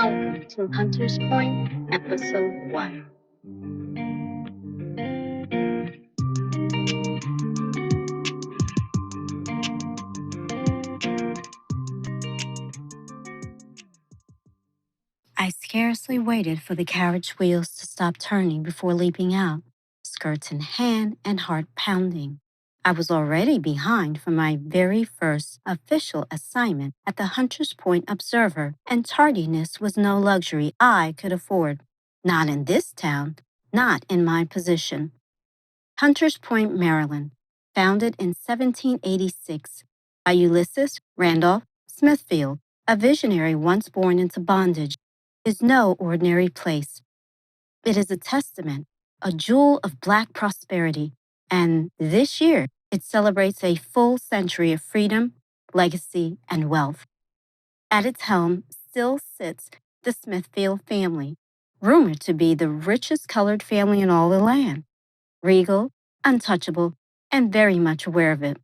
Welcome to Hunter's Point, Episode 1. I scarcely waited for the carriage wheels to stop turning before leaping out, skirts in hand and heart pounding. I was already behind for my very first official assignment at the Hunter's Point Observer, and tardiness was no luxury I could afford. Not in this town, not in my position. Hunters Point, Maryland, founded in 1786 by Ulysses Randolph Smithfield, a visionary once born into bondage, is no ordinary place. It is a testament, a jewel of Black prosperity, and this year it celebrates a full century of freedom, legacy, and wealth. At its helm still sits the Smithfield family, rumored to be the richest colored family in all the land. Regal, untouchable, and very much aware of it.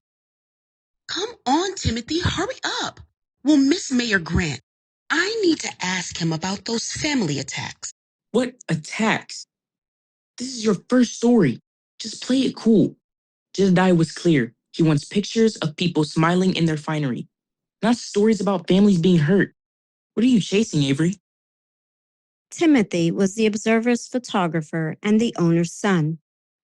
Come on, Timothy, hurry up. We'll miss Mayor Grant. I need to ask him about those family attacks. What attacks? This is your first story. Just play it cool. Jedediah was clear. He wants pictures of people smiling in their finery, not stories about families being hurt. What are you chasing, Avery? Timothy was the Observer's photographer and the owner's son.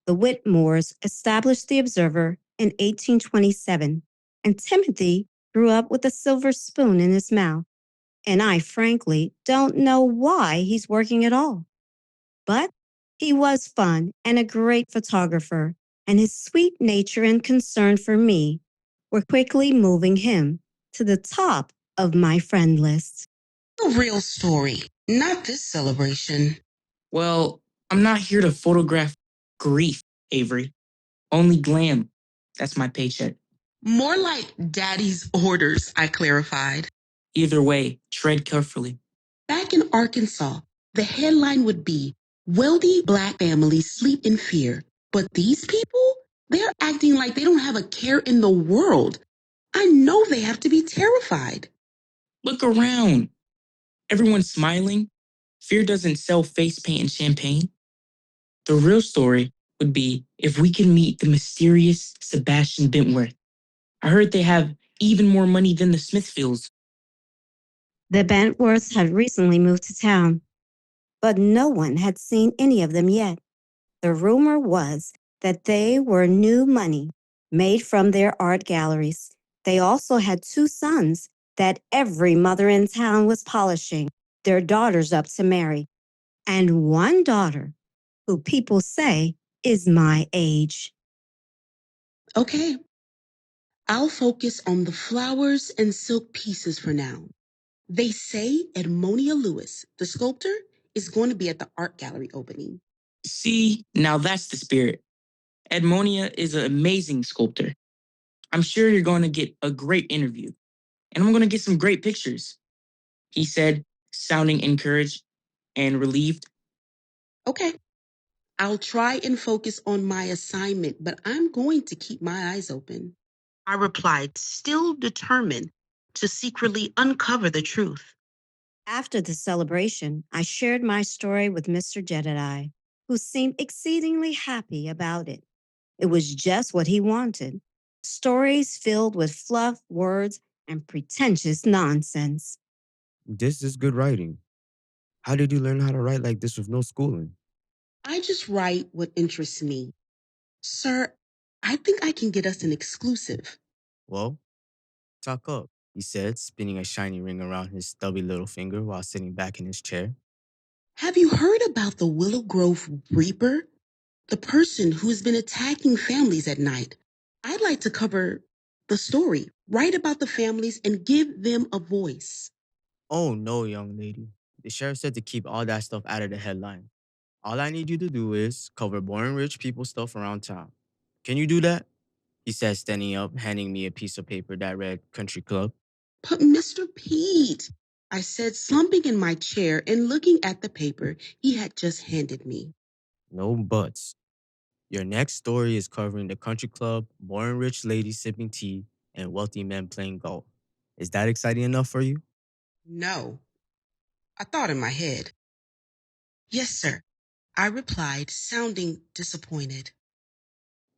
The Whitmores established the Observer in 1827, and Timothy grew up with a silver spoon in his mouth. And I frankly don't know why he's working at all. But he was fun and a great photographer, and his sweet nature and concern for me were quickly moving him to the top of my friend list. The real story, not this celebration. Well, I'm not here to photograph grief, Avery. Only glam. That's my paycheck. More like daddy's orders, I clarified. Either way, tread carefully. Back in Arkansas, the headline would be, "Wealthy Black families sleep in fear." But these people, they're acting like they don't have a care in the world. I know they have to be terrified. Look around. Everyone's smiling. Fear doesn't sell face paint and champagne. The real story would be if we can meet the mysterious Sebastian Bentworth. I heard they have even more money than the Smithfields. The Bentworths had recently moved to town, but no one had seen any of them yet. The rumor was that they were new money made from their art galleries. They also had two sons that every mother in town was polishing their daughters up to marry, and one daughter who people say is my age. Okay, I'll focus on the flowers and silk pieces for now. They say Edmonia Lewis, the sculptor, is going to be at the art gallery opening. See, now that's the spirit. Edmonia is an amazing sculptor. I'm sure you're going to get a great interview, and I'm going to get some great pictures, he said, sounding encouraged and relieved. Okay, I'll try and focus on my assignment, but I'm going to keep my eyes open. I replied, still determined to secretly uncover the truth. After the celebration, I shared my story with Mr. Jedediah, who seemed exceedingly happy about it. It was just what he wanted. Stories filled with fluff, words, and pretentious nonsense. This is good writing. How did you learn how to write like this with no schooling? I just write what interests me. Sir, I think I can get us an exclusive. Well, talk up, he said, spinning a shiny ring around his stubby little finger while sitting back in his chair. Have you heard about the Willow Grove Reaper? The person who's been attacking families at night. I'd like to cover the story, write about the families, and give them a voice. Oh no, young lady. The sheriff said to keep all that stuff out of the headline. All I need you to do is cover boring rich people stuff around town. Can you do that? He said, standing up, handing me a piece of paper that read Country Club. But Mr. Pete, I said, slumping in my chair and looking at the paper he had just handed me. No buts. Your next story is covering the country club, boring rich ladies sipping tea, and wealthy men playing golf. Is that exciting enough for you? No. I thought in my head. Yes, sir, I replied, sounding disappointed.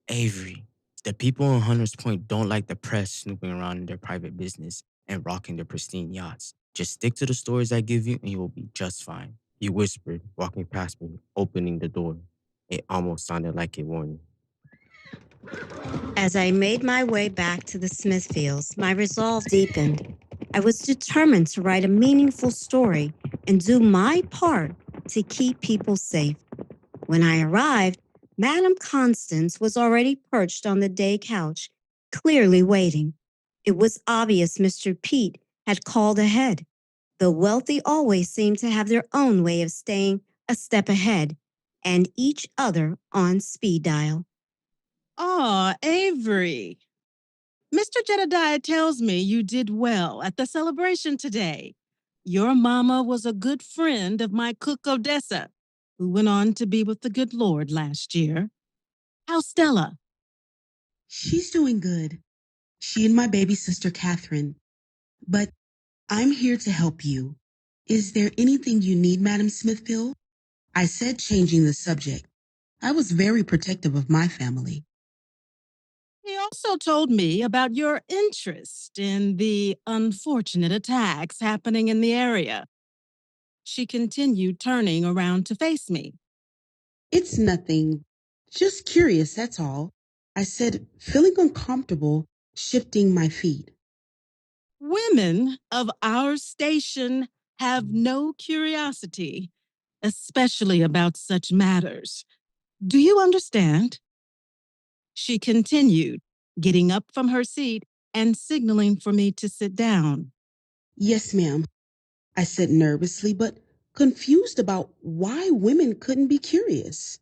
Avery, the people in Hunters Point don't like the press snooping around in their private business and rocking their pristine yachts. Just stick to the stories I give you and you will be just fine. He whispered, walking past me, opening the door. It almost sounded like a warning. As I made my way back to the Smithfields, my resolve deepened. I was determined to write a meaningful story and do my part to keep people safe. When I arrived, Madame Constance was already perched on the day couch, clearly waiting. It was obvious Mr. Pete had called ahead. The wealthy always seem to have their own way of staying a step ahead and each other on speed dial. Ah, Avery. Mr. Jedediah tells me you did well at the celebration today. Your mama was a good friend of my cook Odessa, who went on to be with the good Lord last year. How's Stella? She's doing good. She and my baby sister, Catherine. But I'm here to help you. Is there anything you need, Madam Smithfield? I said, changing the subject. I was very protective of my family. He also told me about your interest in the unfortunate attacks happening in the area. She continued, turning around to face me. It's nothing. Just curious, that's all. I said, feeling uncomfortable, shifting my feet. Women of our station have no curiosity, especially about such matters. Do you understand? She continued, getting up from her seat and signaling for me to sit down. Yes, ma'am, I said nervously, but confused about why women couldn't be curious.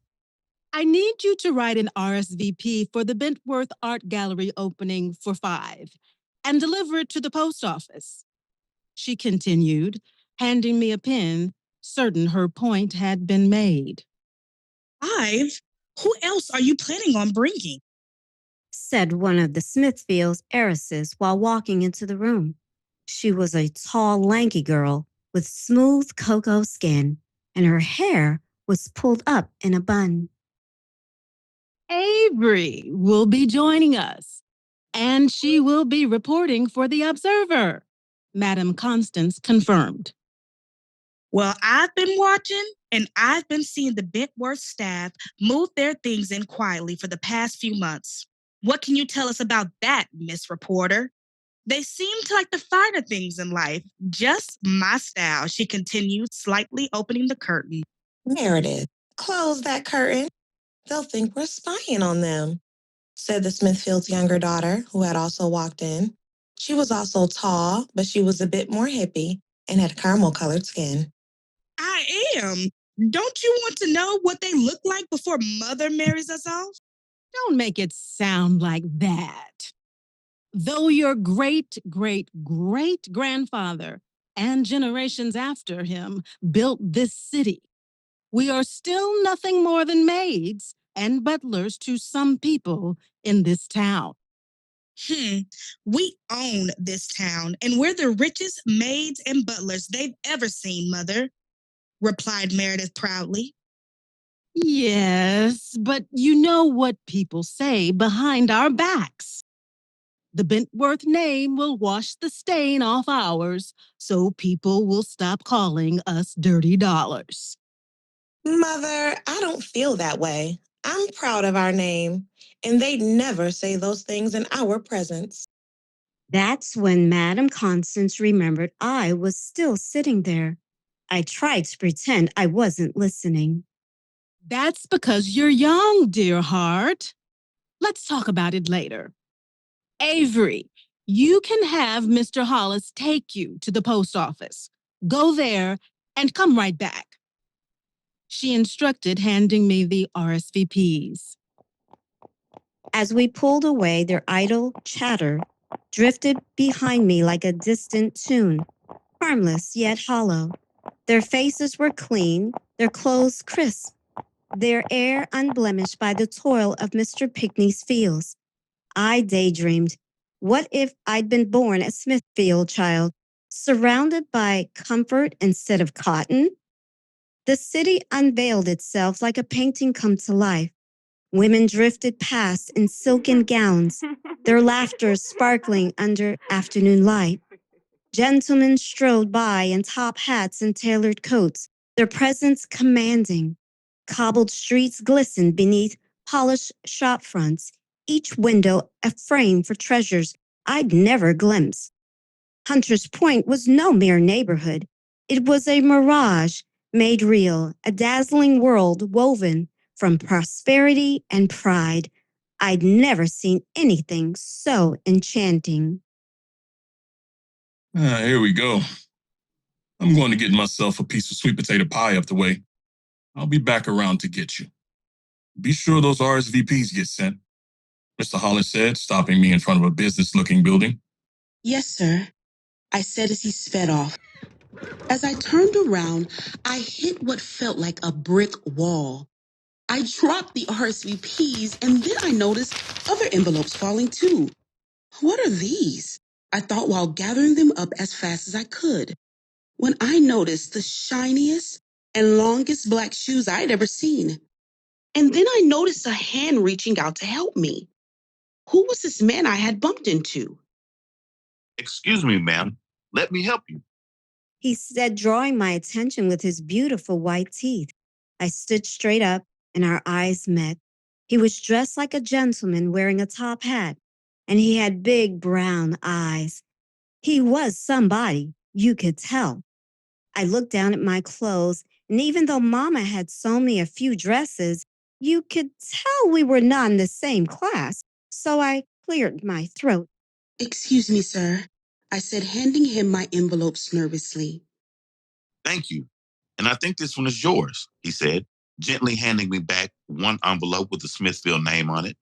I need you to write an RSVP for the Bentworth Art Gallery opening for 5 and deliver it to the post office. She continued, handing me a pen, certain her point had been made. 5? Who else are you planning on bringing? Said one of the Smithfields heiresses while walking into the room. She was a tall, lanky girl with smooth cocoa skin, and her hair was pulled up in a bun. Avery will be joining us, and she will be reporting for the Observer, Madam Constance confirmed. Well, I've been watching, and I've been seeing the Bentworth staff move their things in quietly for the past few months. What can you tell us about that, Miss Reporter? They seem to like the finer things in life. Just my style, she continued, slightly opening the curtain. Meredith, close that curtain. They'll think we're spying on them, said the Smithfield's younger daughter, who had also walked in. She was also tall, but she was a bit more hippie and had caramel-colored skin. I am. Don't you want to know what they look like before Mother marries us off? Don't make it sound like that. Though your great, great, great grandfather and generations after him built this city, we are still nothing more than maids and butlers to some people in this town. We own this town, and we're the richest maids and butlers they've ever seen, Mother, replied Meredith proudly. Yes, but you know what people say behind our backs. The Bentworth name will wash the stain off ours, so people will stop calling us dirty dollars. Mother, I don't feel that way. I'm proud of our name, and they'd never say those things in our presence. That's when Madame Constance remembered I was still sitting there. I tried to pretend I wasn't listening. That's because you're young, dear heart. Let's talk about it later. Avery, you can have Mr. Hollis take you to the post office. Go there and come right back. She instructed, handing me the RSVPs. As we pulled away, their idle chatter drifted behind me like a distant tune, harmless yet hollow. Their faces were clean, their clothes crisp, their air unblemished by the toil of Mr. Pickney's fields. I daydreamed, what if I'd been born a Smithfield child, Surrounded by comfort instead of cotton, the city unveiled itself like a painting come to life. Women drifted past in silken gowns, their laughter sparkling under afternoon light. Gentlemen strode by in top hats and tailored coats, their presence commanding. Cobbled streets glistened beneath polished shop fronts, each window a frame for treasures I'd never glimpsed. Hunter's Point was no mere neighborhood. It was a mirage made real, a dazzling world woven from prosperity and pride. I'd never seen anything so enchanting. Here we go. I'm going to get myself a piece of sweet potato pie up the way. I'll be back around to get you. Be sure those RSVPs get sent, Mr. Hollis said, stopping me in front of a business-looking building. Yes, sir, I said as he sped off. As I turned around, I hit what felt like a brick wall. I dropped the RSVPs and then I noticed other envelopes falling too. What are these? I thought while gathering them up as fast as I could, when I noticed the shiniest and longest black shoes I'd ever seen. And then I noticed a hand reaching out to help me. Who was this man I had bumped into? Excuse me, ma'am. Let me help you. He said, drawing my attention with his beautiful white teeth. I stood straight up and our eyes met. He was dressed like a gentleman wearing a top hat, and he had big brown eyes. He was somebody, you could tell. I looked down at my clothes, and even though Mama had sewn me a few dresses, you could tell we were not in the same class, so I cleared my throat. Excuse me, sir, I said, handing him my envelopes nervously. Thank you. And I think this one is yours, he said, gently handing me back one envelope with the Smithfield name on it.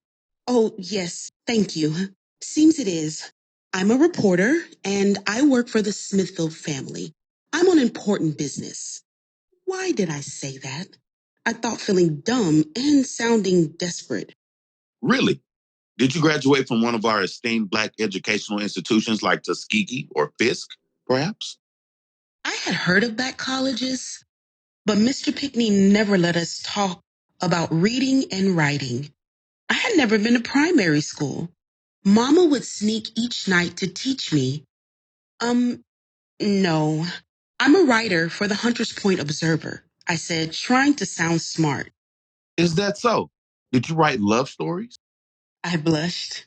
Oh, yes, thank you. Seems it is. I'm a reporter, and I work for the Smithfield family. I'm on important business. Why did I say that? I thought feeling dumb and sounding desperate. Really? Did you graduate from one of our esteemed Black educational institutions like Tuskegee or Fisk, perhaps? I had heard of Black colleges, but Mr. Pickney never let us talk about reading and writing. I had never been to primary school. Mama would sneak each night to teach me. No. I'm a writer for the Hunter's Point Observer, I said, trying to sound smart. Is that so? Did you write love stories? I blushed.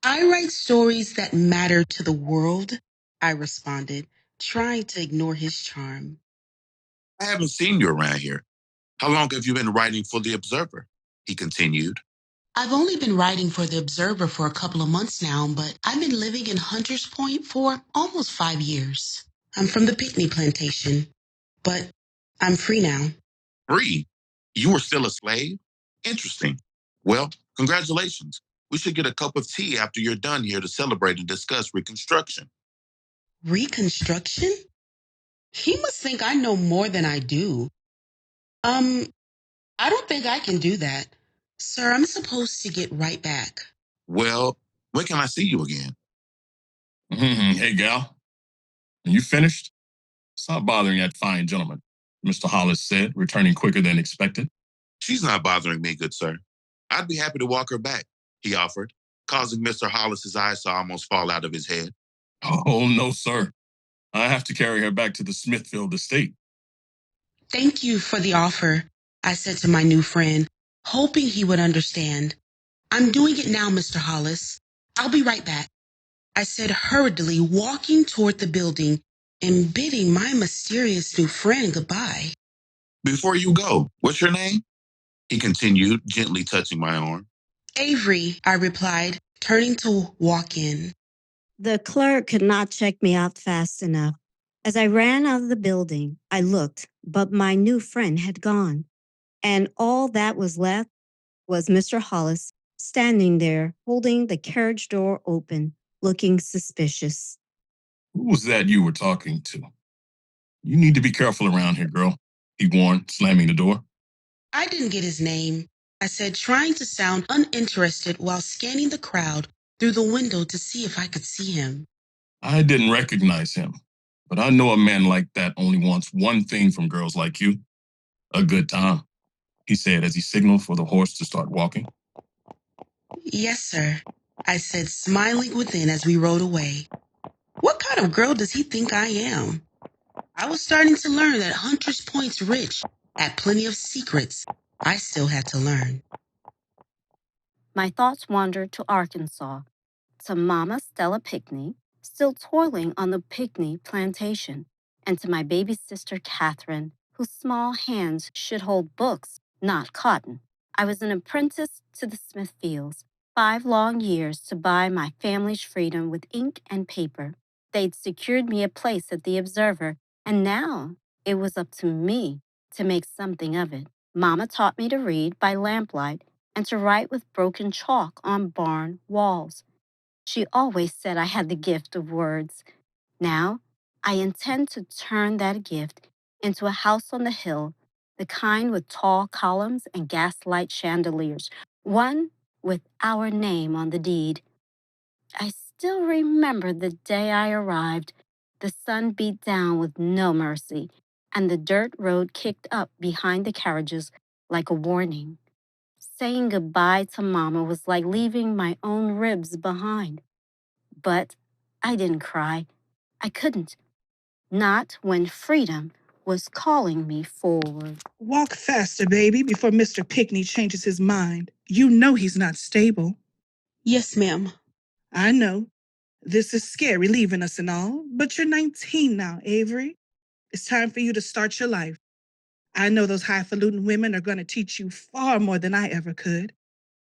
I write stories that matter to the world, I responded, trying to ignore his charm. I haven't seen you around here. How long have you been writing for The Observer? He continued. I've only been writing for The Observer for a couple of months now, but I've been living in Hunter's Point for almost 5 years. I'm from the Pickney plantation, but I'm free now. Free? You were still a slave? Interesting. Well, congratulations. We should get a cup of tea after you're done here to celebrate and discuss Reconstruction. Reconstruction? He must think I know more than I do. I don't think I can do that. Sir, I'm supposed to get right back. Well, when can I see you again? Hey, gal. Are you finished? Stop bothering that fine gentleman, Mr. Hollis said, returning quicker than expected. She's not bothering me, good sir. I'd be happy to walk her back, he offered, causing Mr. Hollis's eyes to almost fall out of his head. Oh, no, sir. I have to carry her back to the Smithfield estate. Thank you for the offer, I said to my new friend, hoping he would understand. I'm doing it now, Mr. Hollis. I'll be right back, I said hurriedly, walking toward the building and bidding my mysterious new friend goodbye. Before you go, what's your name? He continued, gently touching my arm. Avery, I replied, turning to walk in. The clerk could not check me out fast enough. As I ran out of the building, I looked, but my new friend had gone. And all that was left was Mr. Hollis standing there, holding the carriage door open, looking suspicious. Who was that you were talking to? You need to be careful around here, girl, he warned, slamming the door. I didn't get his name, I said, trying to sound uninterested while scanning the crowd through the window to see if I could see him. I didn't recognize him. But I know a man like that only wants one thing from girls like you. A good time, he said as he signaled for the horse to start walking. Yes, sir, I said, smiling within as we rode away. What kind of girl does he think I am? I was starting to learn that Hunter's Point's rich, had plenty of secrets I still had to learn. My thoughts wandered to Arkansas, to Mama Stella Pickney, still toiling on the Pickney plantation, and to my baby sister Catherine, whose small hands should hold books, not cotton. I was an apprentice to the Smithfields, 5 long years to buy my family's freedom with ink and paper. They'd secured me a place at the Observer, and now it was up to me to make something of it. Mama taught me to read by lamplight and to write with broken chalk on barn walls. She always said I had the gift of words. Now, I intend to turn that gift into a house on the hill, the kind with tall columns and gaslight chandeliers, one with our name on the deed. I still remember the day I arrived. The sun beat down with no mercy, and the dirt road kicked up behind the carriages like a warning. Saying goodbye to Mama was like leaving my own ribs behind. But I didn't cry. I couldn't. Not when freedom was calling me forward. Walk faster, baby, before Mr. Pickney changes his mind. You know he's not stable. Yes, ma'am. I know. This is scary leaving us and all, but you're 19 now, Avery. It's time for you to start your life. I know those highfalutin women are going to teach you far more than I ever could,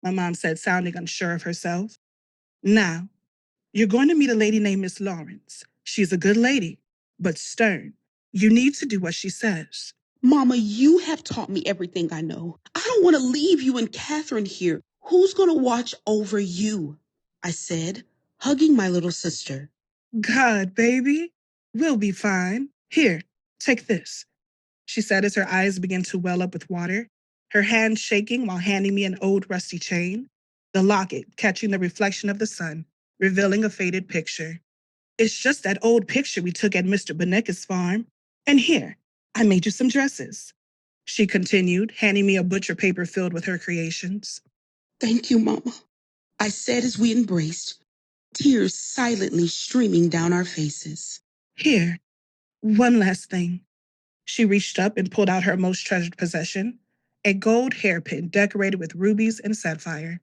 my mom said, sounding unsure of herself. Now, you're going to meet a lady named Miss Lawrence. She's a good lady, but stern. You need to do what she says. Mama, you have taught me everything I know. I don't want to leave you and Catherine here. Who's going to watch over you? I said, hugging my little sister. God, baby, we'll be fine. Here, take this, she said as her eyes began to well up with water, her hand shaking while handing me an old rusty chain, the locket catching the reflection of the sun, revealing a faded picture. It's just that old picture we took at Mr. Benecke's farm. And here, I made you some dresses, she continued, handing me a butcher paper filled with her creations. Thank you, Mama, I said as we embraced, tears silently streaming down our faces. Here, one last thing. She reached up and pulled out her most treasured possession, a gold hairpin decorated with rubies and sapphire.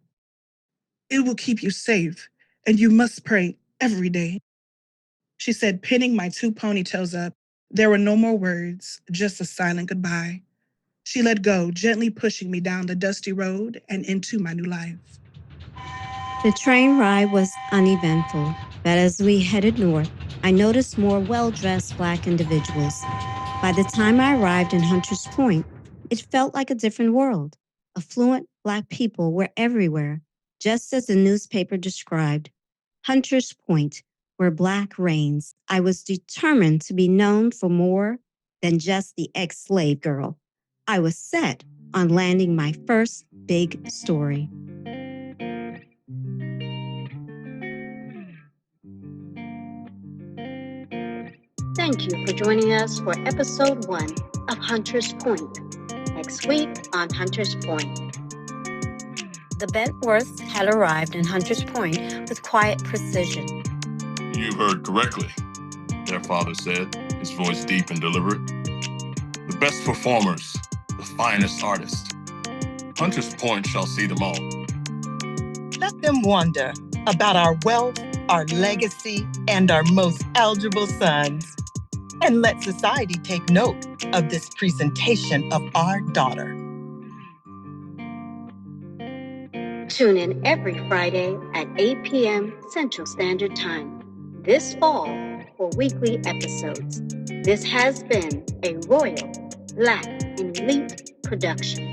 It will keep you safe, and you must pray every day, she said, pinning my 2 ponytails up. There were no more words, just a silent goodbye. She let go, gently pushing me down the dusty road and into my new life. The train ride was uneventful, but as we headed north, I noticed more well-dressed Black individuals. By the time I arrived in Hunter's Point, it felt like a different world. Affluent Black people were everywhere, just as the newspaper described. Hunter's Point, where Black reigns. I was determined to be known for more than just the ex-slave girl. I was set on landing my first big story. Thank you for joining us for episode 1 of Hunter's Point. Next week on Hunter's Point. The Bentworths had arrived in Hunter's Point with quiet precision. You heard correctly, their father said, his voice deep and deliberate. The best performers, the finest artists. Hunter's Point shall see them all. Let them wonder about our wealth, our legacy, and our most eligible sons. And let society take note of this presentation of our daughter. Tune in every Friday at 8 p.m. Central Standard Time this fall for weekly episodes. This has been a Royal Black and Elite production.